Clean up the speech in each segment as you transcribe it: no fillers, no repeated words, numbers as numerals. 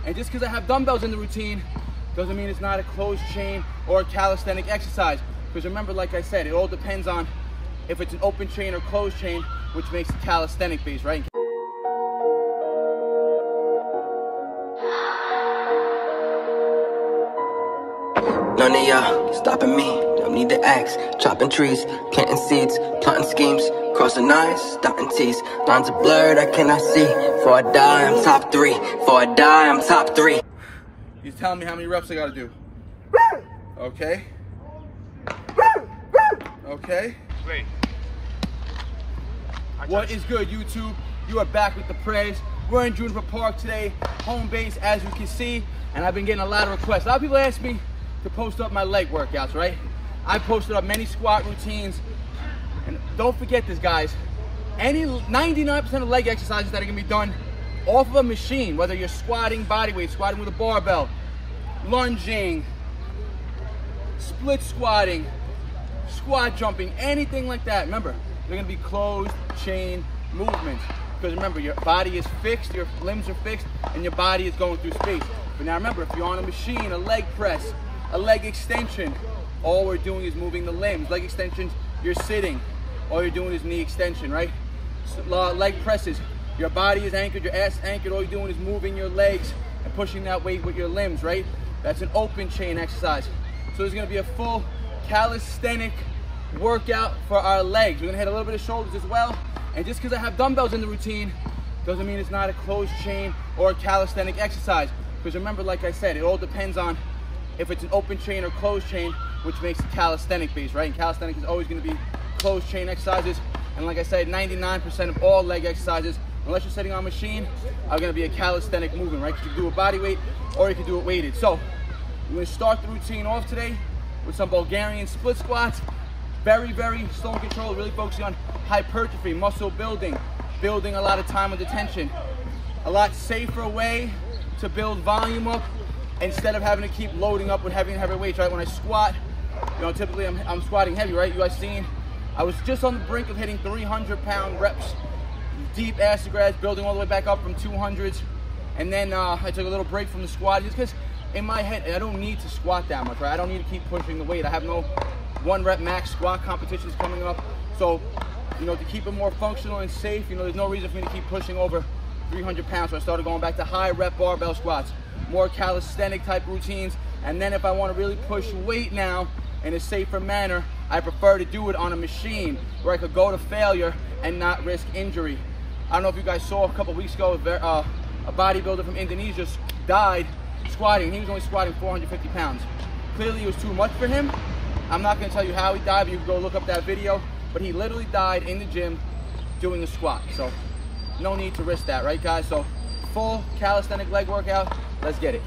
And just because I have dumbbells in the routine doesn't mean it's not a closed chain or a calisthenic exercise. Because remember, like I said, it all depends on if it's an open chain or closed chain, which makes it calisthenic based, right? None of y'all stopping me, don't need to ask. Chopping trees, planting seeds, plotting schemes, crossing lines, dotting T's. Lines are blurred, I cannot see. Before I die, I'm top 3. Before I die, I'm top 3. He's telling me how many reps I gotta do. Okay. Okay. Wait. What is good, YouTube? You are back with the Prez. We're in Juniper Park today, home base, as you can see, and I've been getting a lot of requests. A lot of people ask me to post up my leg workouts, right? I posted up many squat routines, and don't forget this, guys. 99% of leg exercises that are gonna be done off of a machine, whether you're squatting body weight, squatting with a barbell, lunging, split squatting, squat jumping, anything like that. Remember, they're gonna be closed chain movements. Because remember, your body is fixed, your limbs are fixed, and your body is going through space. But now remember, if you're on a machine, a leg press, a leg extension, all we're doing is moving the limbs. Leg extensions, you're sitting. All you're doing is knee extension, right? So, leg presses, your body is anchored, your ass is anchored. All you're doing is moving your legs and pushing that weight with your limbs, right? That's an open chain exercise. So there's gonna be a full calisthenic workout for our legs. We're gonna hit a little bit of shoulders as well. And just because I have dumbbells in the routine doesn't mean it's not a closed chain or a calisthenic exercise. Because remember, like I said, it all depends on if it's an open chain or closed chain, which makes it calisthenic based, right? And calisthenic is always gonna be closed chain exercises. And like I said, 99% of all leg exercises, unless you're sitting on a machine, are gonna be a calisthenic movement, right? Because you can do a body weight or you can do it weighted. So we're gonna start the routine off today with some Bulgarian split squats. Very, very slow and controlled, really focusing on hypertrophy, muscle building, building a lot of time under tension. A lot safer way to build volume up instead of having to keep loading up with heavy and heavy weights, right? When I squat, you know, typically I'm squatting heavy, right? You guys seen, I was just on the brink of hitting 300-pound reps, deep ass to grass, building all the way back up from 200s. And then I took a little break from the squat just because in my head, I don't need to squat that much, right? I don't need to keep pushing the weight. I have no 1-rep max squat competitions coming up. So, you know, to keep it more functional and safe, you know, there's no reason for me to keep pushing over 300 pounds. So I started going back to high rep barbell squats, more calisthenic type routines. And then if I want to really push weight now in a safer manner, I prefer to do it on a machine where I could go to failure and not risk injury. I don't know if you guys saw a couple weeks ago, a bodybuilder from Indonesia died squatting. He was only squatting 450 pounds. Clearly it was too much for him. I'm not gonna tell you how he died, but you can go look up that video. But he literally died in the gym doing a squat. So no need to risk that, right guys? So full calisthenic leg workout, let's get it.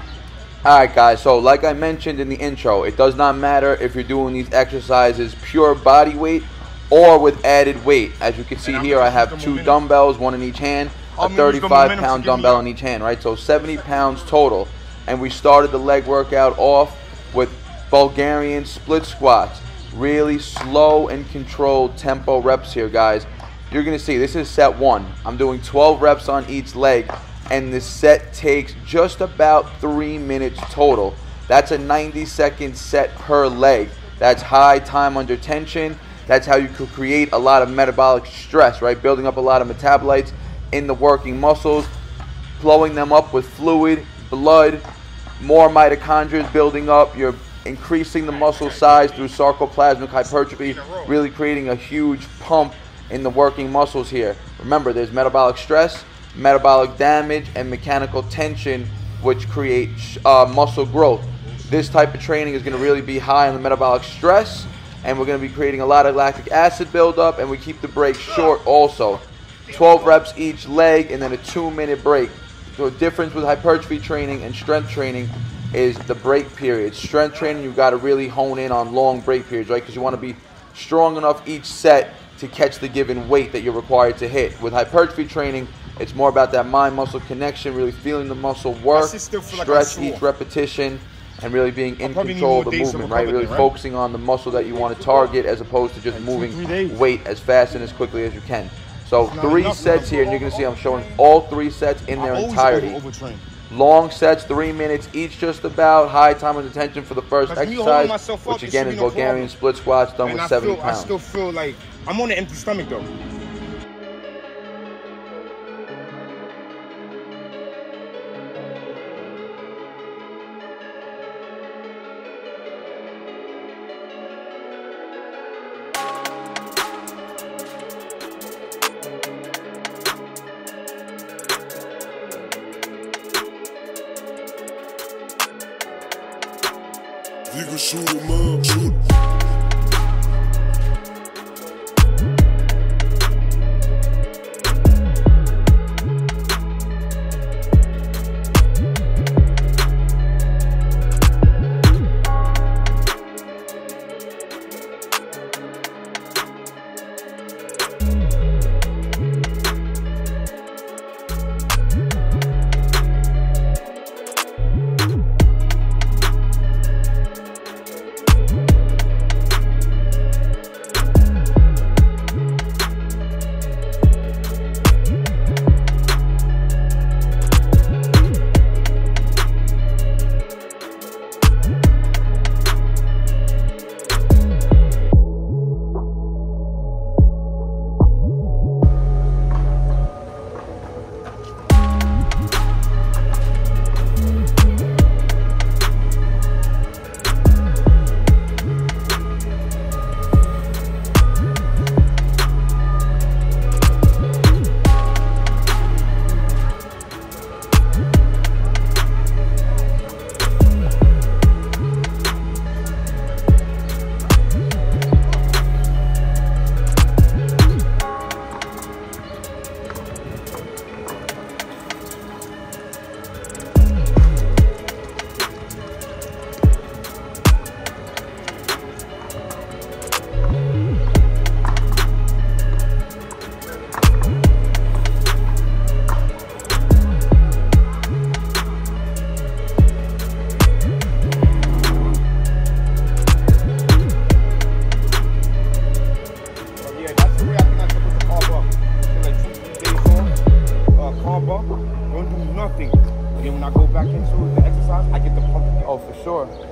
All right guys, so like I mentioned in the intro, it does not matter if you're doing these exercises pure body weight or with added weight. As you can see here, I have 2 dumbbells, 1 in each hand, a 35-pound dumbbell in each hand, right? So 70 pounds total. And we started the leg workout off with Bulgarian split squats. Really slow and controlled tempo reps here, guys. You're gonna see this is set 1. I'm doing 12 reps on each leg, and this set takes just about 3 minutes total. That's a 90-second set per leg. That's high time under tension. That's how you could create a lot of metabolic stress, right? Building up a lot of metabolites in the working muscles, flowing them up with fluid, blood, more mitochondria building up. You're increasing the muscle size through sarcoplasmic hypertrophy, really creating a huge pump in the working muscles here. Remember, there's metabolic stress, metabolic damage, and mechanical tension, which create muscle growth. This type of training is going to really be high on the metabolic stress, and we're going to be creating a lot of lactic acid buildup, and we keep the break short also. 12 reps each leg, and then a 2-minute break. So the difference with hypertrophy training and strength training is the break period. Strength training, you've got to really hone in on long break periods, right? Because you want to be strong enough each set to catch the given weight that you're required to hit. With hypertrophy training, it's more about that mind-muscle connection, really feeling the muscle work, stretch each repetition, and really being in control of the movement, right? Really focusing on the muscle that you want to target as opposed to just moving weight as fast and as quickly as you can. So 3 sets here, and you're going to see I'm showing all 3 sets in their entirety. Long sets, 3 minutes each just about. High time and attention for the first exercise, which again is Bulgarian split squats done with 70 pounds. I still feel like I'm on an empty stomach though. You can shoot him up, shoot.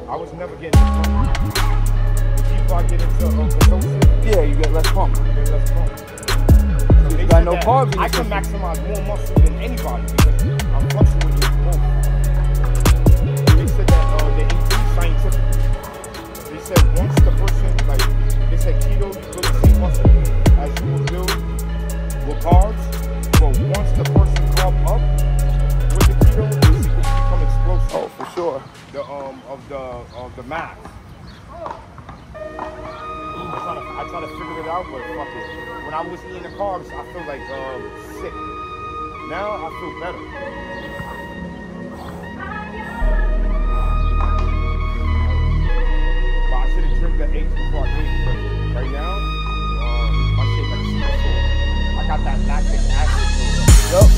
I was never getting the pump. The deeper I get into ketosis, yeah, you get less pump. You get less pump. So you got no carbs. I can maximize more muscle than anybody because I'm fluctuating both. They said that they eat scientific. They said once the person, like, they said keto, you build the same muscle as you will build with carbs, but once the person carb up with the keto, it's become explosive. Oh, for sure. Of the math. I try to figure it out, but fuck it. When I was eating the carbs, I feel like sick. Now I feel better. But I should have drank the 8 before I ate, but right now, my shit like super sore. I got that lactic acid. Yup.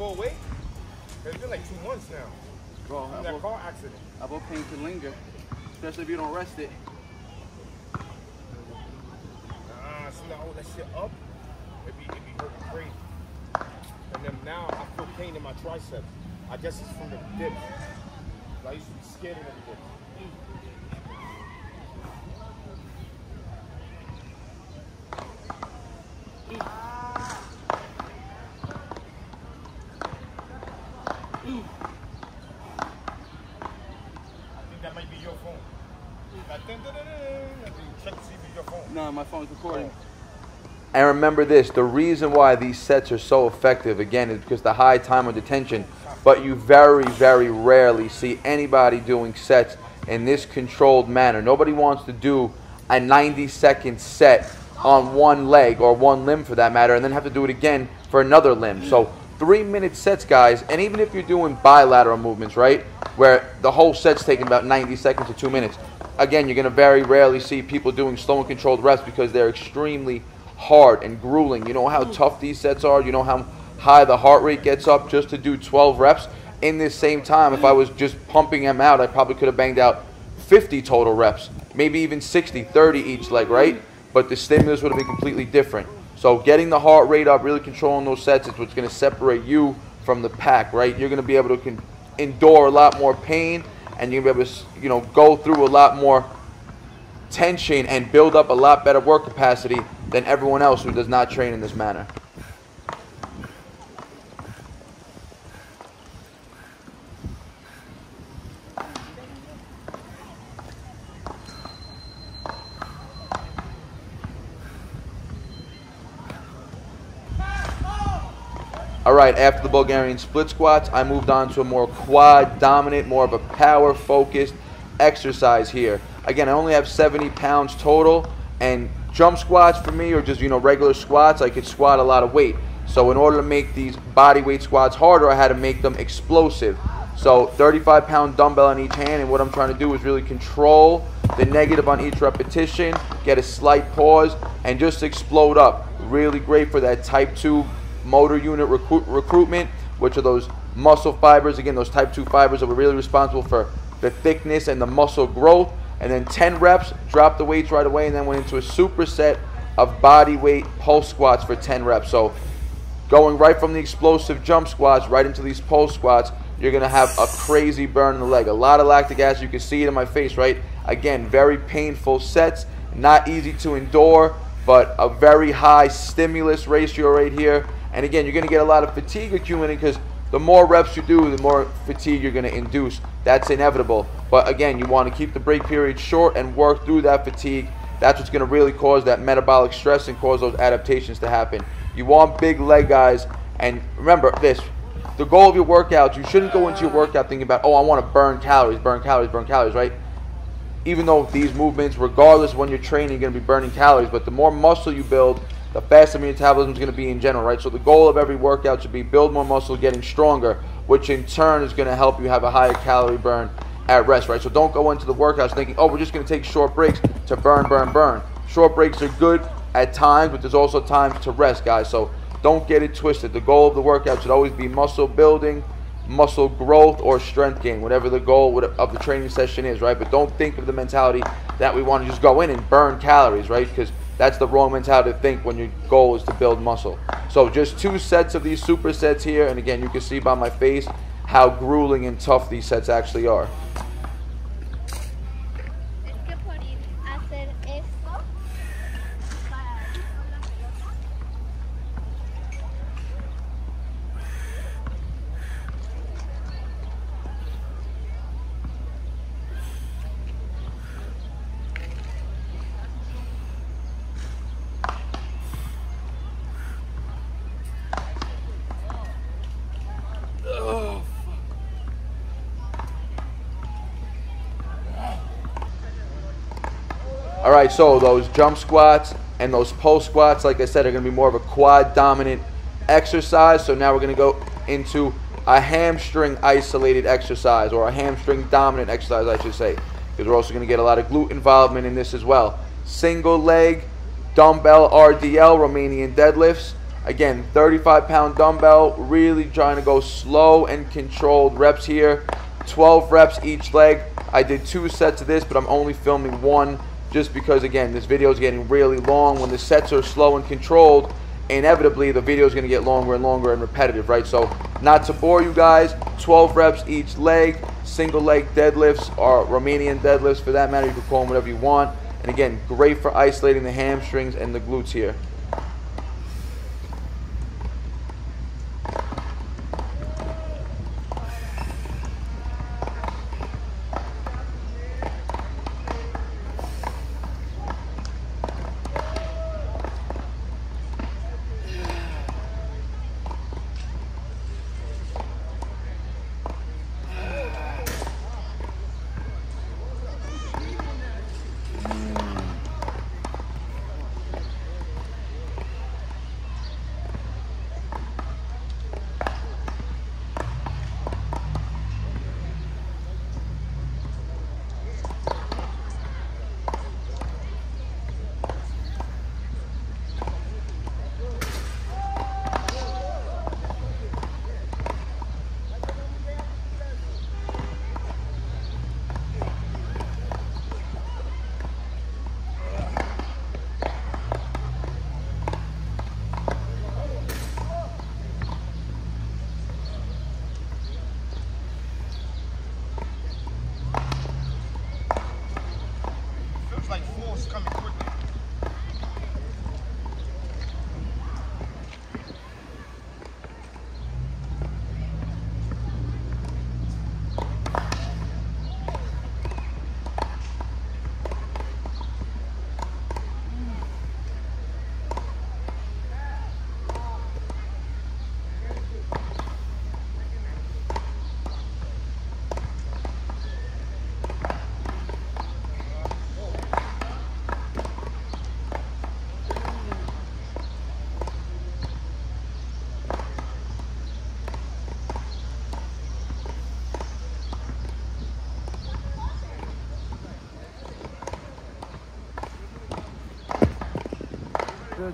go away? It's been like 2 months now. Bro, That car accident. about pain can linger, especially if you don't rest it. So now all that shit up, it be hurting crazy. And then now I feel pain in my triceps. I guess it's from the dips. I used to be scared of the dips. That might be your phone. Check to see if it's your phone. No, my phone's recording. And remember this, the reason why these sets are so effective, again, is because the high time of detention, but you very, very rarely see anybody doing sets in this controlled manner. Nobody wants to do a 90-second set on one leg, or one limb for that matter, and then have to do it again for another limb. So 3-minute sets, guys, and even if you're doing bilateral movements, right, where the whole set's taking about 90 seconds to 2 minutes, again, you're going to very rarely see people doing slow and controlled reps because they're extremely hard and grueling. You know how tough these sets are? You know how high the heart rate gets up just to do 12 reps? In this same time, if I was just pumping them out, I probably could have banged out 50 total reps, maybe even 60, 30 each leg, right? But the stimulus would have been completely different. So getting the heart rate up, really controlling those sets is what's going to separate you from the pack, right? You're going to be able to endure a lot more pain, and you're going to be able to, you know, go through a lot more tension and build up a lot better work capacity than everyone else who does not train in this manner. All right, after the Bulgarian split squats, I moved on to a more quad dominant, more of a power focused exercise here. Again, I only have 70 pounds total, and jump squats for me, or just, you know, regular squats, I could squat a lot of weight. So in order to make these body weight squats harder, I had to make them explosive. So 35-pound dumbbell on each hand, and what I'm trying to do is really control the negative on each repetition, get a slight pause, and just explode up. Really great for that type 2 motor unit recruitment, which are those muscle fibers. Again, those type 2 fibers that were really responsible for the thickness and the muscle growth. And then 10 reps, dropped the weights right away, and then went into a superset of body weight pulse squats for 10 reps. So going right from the explosive jump squats right into these pulse squats, you're going to have a crazy burn in the leg. A lot of lactic acid. You can see it in my face, right? Again, very painful sets, not easy to endure, but a very high stimulus ratio right here. And again, you're going to get a lot of fatigue accumulating because the more reps you do, the more fatigue you're going to induce. That's inevitable. But again, you want to keep the break period short and work through that fatigue. That's what's going to really cause that metabolic stress and cause those adaptations to happen. You want big leg guys. And remember this, the goal of your workouts, you shouldn't go into your workout thinking about, oh, I want to burn calories, right? Even though these movements, regardless of when you're training, you're going to be burning calories. But the more muscle you build, the faster your metabolism is going to be in general, right? So the goal of every workout should be build more muscle, getting stronger, which in turn is going to help you have a higher calorie burn at rest, right? So don't go into the workouts thinking, oh, we're just going to take short breaks to burn. Short breaks are good at times, but there's also times to rest, guys. So don't get it twisted. The goal of the workout should always be muscle building, muscle growth, or strength gain, whatever the goal of the training session is, right? But don't think of the mentality that we want to just go in and burn calories, right? Because that's the wrong mentality to think when your goal is to build muscle. So just 2 sets of these supersets here, and again, you can see by my face how grueling and tough these sets actually are. All right, so those jump squats and those pulse squats, like I said, are going to be more of a quad dominant exercise. So now we're going to go into a hamstring isolated exercise, or a hamstring dominant exercise, I should say, because we're also going to get a lot of glute involvement in this as well. Single leg dumbbell RDL, Romanian deadlifts, Again, 35-pound dumbbell, really trying to go slow and controlled reps here. 12 reps each leg. I did 2 sets of this, but I'm only filming 1 just because, again, this video is getting really long. When the sets are slow and controlled, inevitably the video is going to get longer and longer and repetitive, right? So not to bore you guys, 12 reps each leg, single leg deadlifts or Romanian deadlifts for that matter. You can call them whatever you want. And again, great for isolating the hamstrings and the glutes here.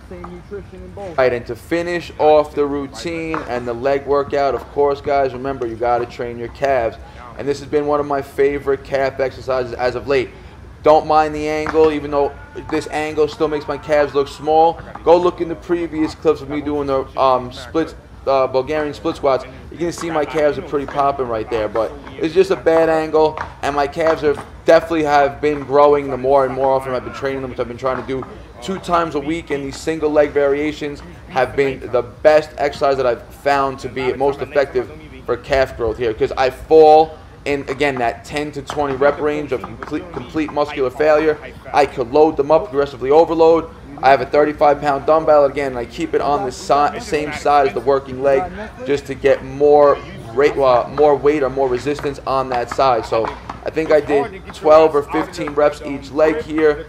Same nutrition in both. Right, and to finish off the routine and the leg workout, of course, guys, remember, you got to train your calves. And this has been one of my favorite calf exercises as of late. Don't mind the angle, even though this angle still makes my calves look small. Go look in the previous clips of me doing the splits, Bulgarian split squats. You're going to see my calves are pretty popping right there. But it's just a bad angle, and my calves definitely have been growing the more and more often I've been training them, which I've been trying to do 2 times a week, and these single leg variations have been the best exercise that I've found to be most effective for calf growth here, because I fall in, again, that 10 to 20 rep range of complete muscular failure. I could load them up, progressively overload. I have a 35-pound dumbbell, again, and I keep it on the same side as the working leg just to get more weight or more resistance on that side. So I think I did 12 or 15 reps each leg here,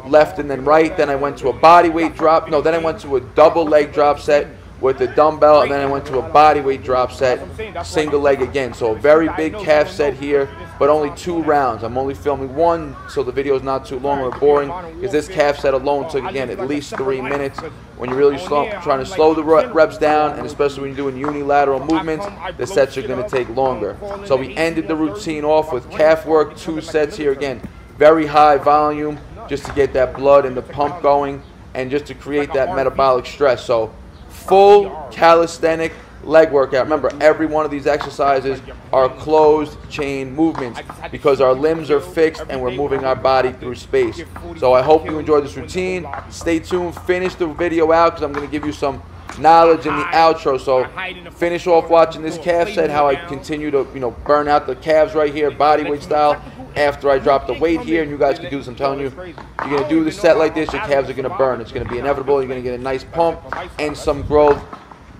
left and then right. Then I went to a body weight drop. No, then I went to a double leg drop set with the dumbbell, and then I went to a body weight drop set, single leg again. So a very big calf set here, but only 2 rounds. I'm only filming 1, so the video is not too long or boring, because this calf set alone took, again, at least 3 minutes. When you're really trying to slow the reps down, and especially when you're doing unilateral movements, the sets are going to take longer. So we ended the routine off with calf work, 2 sets here. Again, very high volume, just to get that blood and the pump going, and just to create that metabolic stress. So full calisthenic leg workout. Remember, every one of these exercises are closed chain movements because our limbs are fixed and we're moving our body through space. So I hope you enjoyed this routine. Stay tuned. Finish the video out because I'm going to give you some knowledge in the outro. So finish off watching this calf set, how I continue to burn out the calves right here, body weight style, after I drop the weight here. And you guys can do this. I'm telling you, you're going to do the set like this, your calves are going to burn. It's going to be inevitable. You're going to get a nice pump and some growth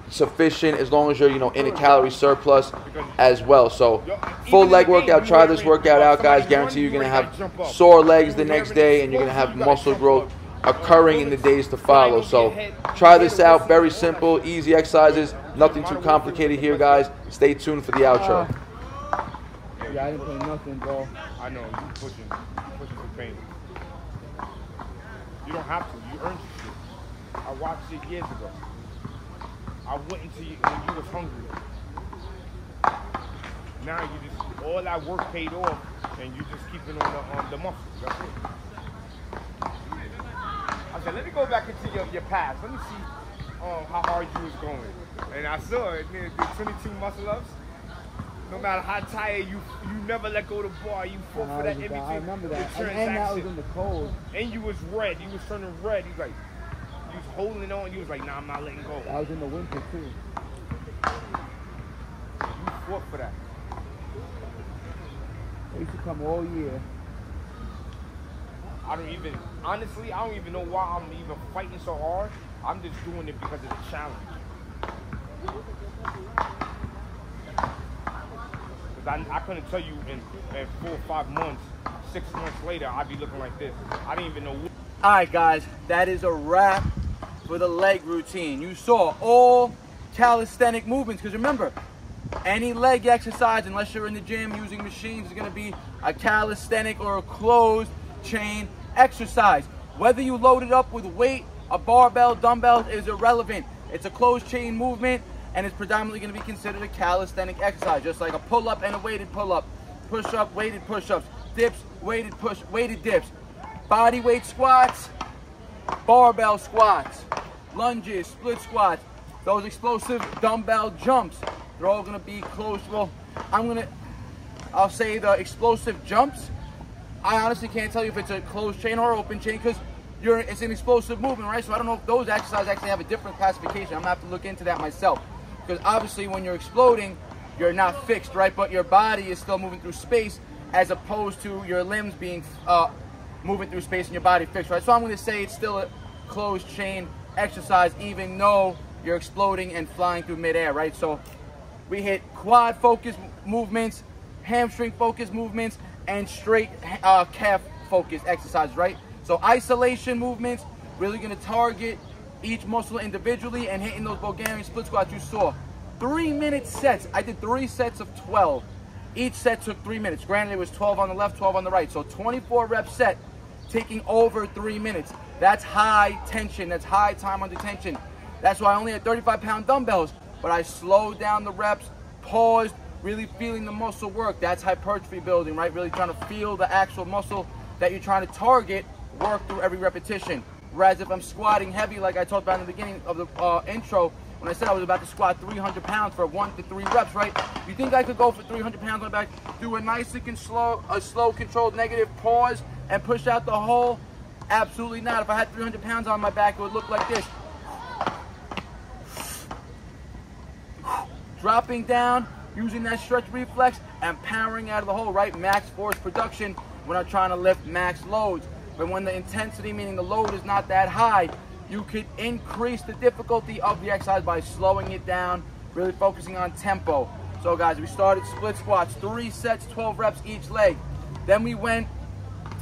sufficient, as long as you're in a calorie surplus as well. So full leg workout. Try this workout out, guys. Guarantee you're going to have sore legs the next day, and you're going to have muscle growth occurring in the days to follow. So try this out. Very simple, easy exercises. Nothing too complicated here, guys. Stay tuned for the outro. Yeah, I didn't play nothing, bro. I know, you pushing for pain. You don't have to. You earned your shit. I watched it years ago. I went into you when you was hungry. Now you just, all that work paid off, and you just keeping on the muscles. That's it. I said, let me go back into your past. Let me see how hard you was going. And I saw it, man, the 22 muscle ups. No matter how tired you never let go of the bar. You fought for that in I remember that. The And that was in the cold. And you was red. You was turning red. You was holding on. You was like, nah, I'm not letting go. That was in the winter too. You fought for that. They used to come all year. Honestly, I don't even know why I'm even fighting so hard. I'm just doing it because it's a challenge. Because I couldn't tell you in 4 or 5 months, 6 months later, I'd be looking like this. I didn't even know what. All right, guys, that is a wrap for the leg routine. You saw all calisthenic movements, because remember, any leg exercise, unless you're in the gym using machines, is going to be a calisthenic or a closed chain exercise. Whether you load it up with weight, a barbell, dumbbells is irrelevant. It's a closed chain movement, and it's predominantly going to be considered a calisthenic exercise, just like a pull-up and a weighted pull-up, push-up, weighted push-ups, dips, weighted dips, body weight squats, barbell squats, lunges, split squats, those explosive dumbbell jumps. They're all going to be close. Well, I'll say the explosive jumps. I honestly can't tell you if it's a closed chain or open chain, because it's an explosive movement, right? So I don't know if those exercises actually have a different classification. I'm going to have to look into that myself. Because obviously when you're exploding, you're not fixed, right? But your body is still moving through space, as opposed to your limbs being moving through space and your body fixed, right? So I'm going to say it's still a closed chain exercise, even though you're exploding and flying through midair, right? So we hit quad focus movements, hamstring focus movements, and straight calf focus exercises, right? So isolation movements, really going to target each muscle individually, and hitting those Bulgarian split squats. You saw 3-minute sets. I did 3 sets of 12. Each set took 3 minutes. Granted, it was 12 on the left, 12 on the right. So 24 rep set, taking over 3 minutes. That's high tension. That's high time under tension. That's why I only had 35-pound dumbbells, but I slowed down the reps, paused, really feeling the muscle work. That's hypertrophy building, right? Really trying to feel the actual muscle that you're trying to target work through every repetition. Whereas if I'm squatting heavy, like I talked about in the beginning of the intro, when I said I was about to squat 300 pounds for 1 to 3 reps, right? You think I could go for 300 pounds on the back, do a nice and slow controlled negative, pause, and push out the whole? Absolutely not. If I had 300 pounds on my back, it would look like this. Dropping down, using that stretch reflex, and powering out of the hole, right? Max force production when I'm trying to lift max loads. But when the intensity, meaning the load, is not that high, you could increase the difficulty of the exercise by slowing it down, really focusing on tempo. So guys, we started split squats, 3 sets, 12 reps each leg. Then we went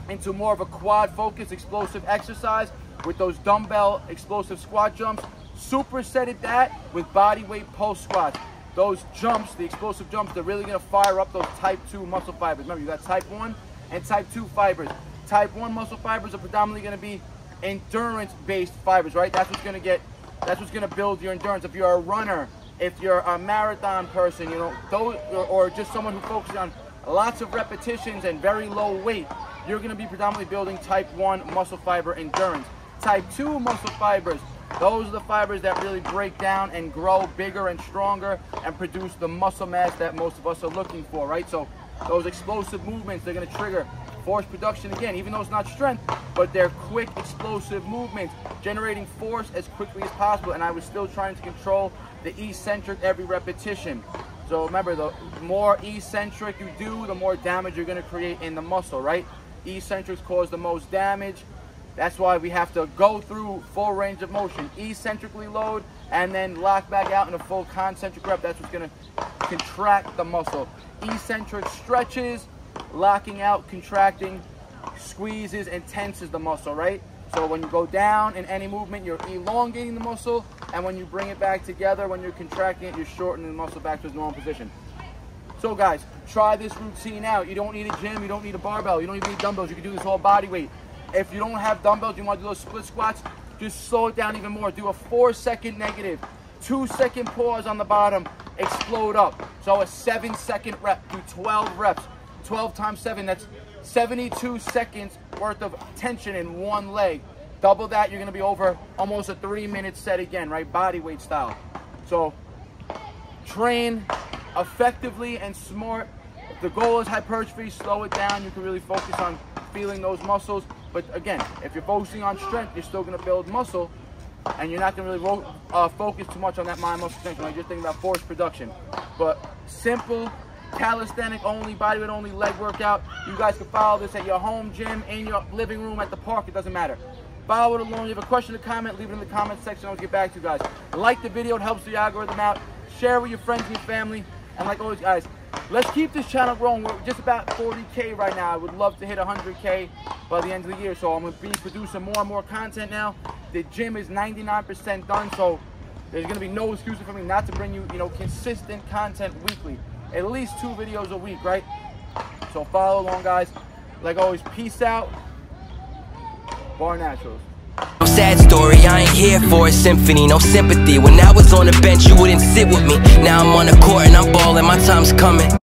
into more of a quad focus explosive exercise with those dumbbell explosive squat jumps. Supersetted that with body weight pulse squats. Those jumps, the explosive jumps, they're really gonna fire up those type 2 muscle fibers. Remember, you got type 1 and type 2 fibers. Type 1 muscle fibers are predominantly going to be endurance-based fibers, right? That's what's going to build your endurance. If you're a runner, if you're a marathon person, you know, those, or just someone who focuses on lots of repetitions and very low weight, you're going to be predominantly building type 1 muscle fiber endurance. Type 2 muscle fibers, those are the fibers that really break down and grow bigger and stronger and produce the muscle mass that most of us are looking for, right? So those explosive movements, they're going to trigger force production again, even though it's not strength, but they're quick, explosive movements, generating force as quickly as possible. And I was still trying to control the eccentric every repetition. So remember, the more eccentric you do, the more damage you're going to create in the muscle, right? Eccentrics cause the most damage. That's why we have to go through full range of motion, eccentrically load, and then lock back out in a full concentric rep. That's what's going to contract the muscle. Eccentric stretches, locking out, contracting, squeezes, and tenses the muscle, right? So when you go down in any movement, you're elongating the muscle, and when you bring it back together, when you're contracting it, you're shortening the muscle back to its normal position. So guys, try this routine out. You don't need a gym, you don't need a barbell, you don't even need dumbbells. You can do this all body weight. If you don't have dumbbells, you want to do those split squats, just slow it down even more. Do a 4-second negative, 2-second pause on the bottom, explode up. So a 7-second rep, do 12 reps. 12 times 7, that's 72 seconds worth of tension in one leg. Double that, you're gonna be over almost a 3-minute set again, right? Body weight style. So train effectively and smart. If the goal is hypertrophy, slow it down. You can really focus on feeling those muscles. But again, if you're focusing on strength, you're still gonna build muscle, and you're not gonna really focus too much on that mind muscle connection. Like, you're thinking about force production. But simple, calisthenic only, bodyweight only leg workout. You guys can follow this at your home gym, in your living room, at the park, it doesn't matter. Follow it along. You have a question or comment, leave it in the comment section. I'll get back to you guys. Like the video, it helps the algorithm out. Share with your friends and your family. And like always, guys, let's keep this channel growing. We're just about 40K right now. I would love to hit 100K by the end of the year. So I'm going to be producing more and more content now. The gym is 99% done, so there's going to be no excuses for me not to bring you, consistent content weekly. At least 2 videos a week, right? So follow along, guys. Like always, peace out. Barnaturals. No sad story, I ain't here for a symphony, no sympathy. When I was on the bench, you wouldn't sit with me. Now I'm on the court and I'm balling, my time's coming.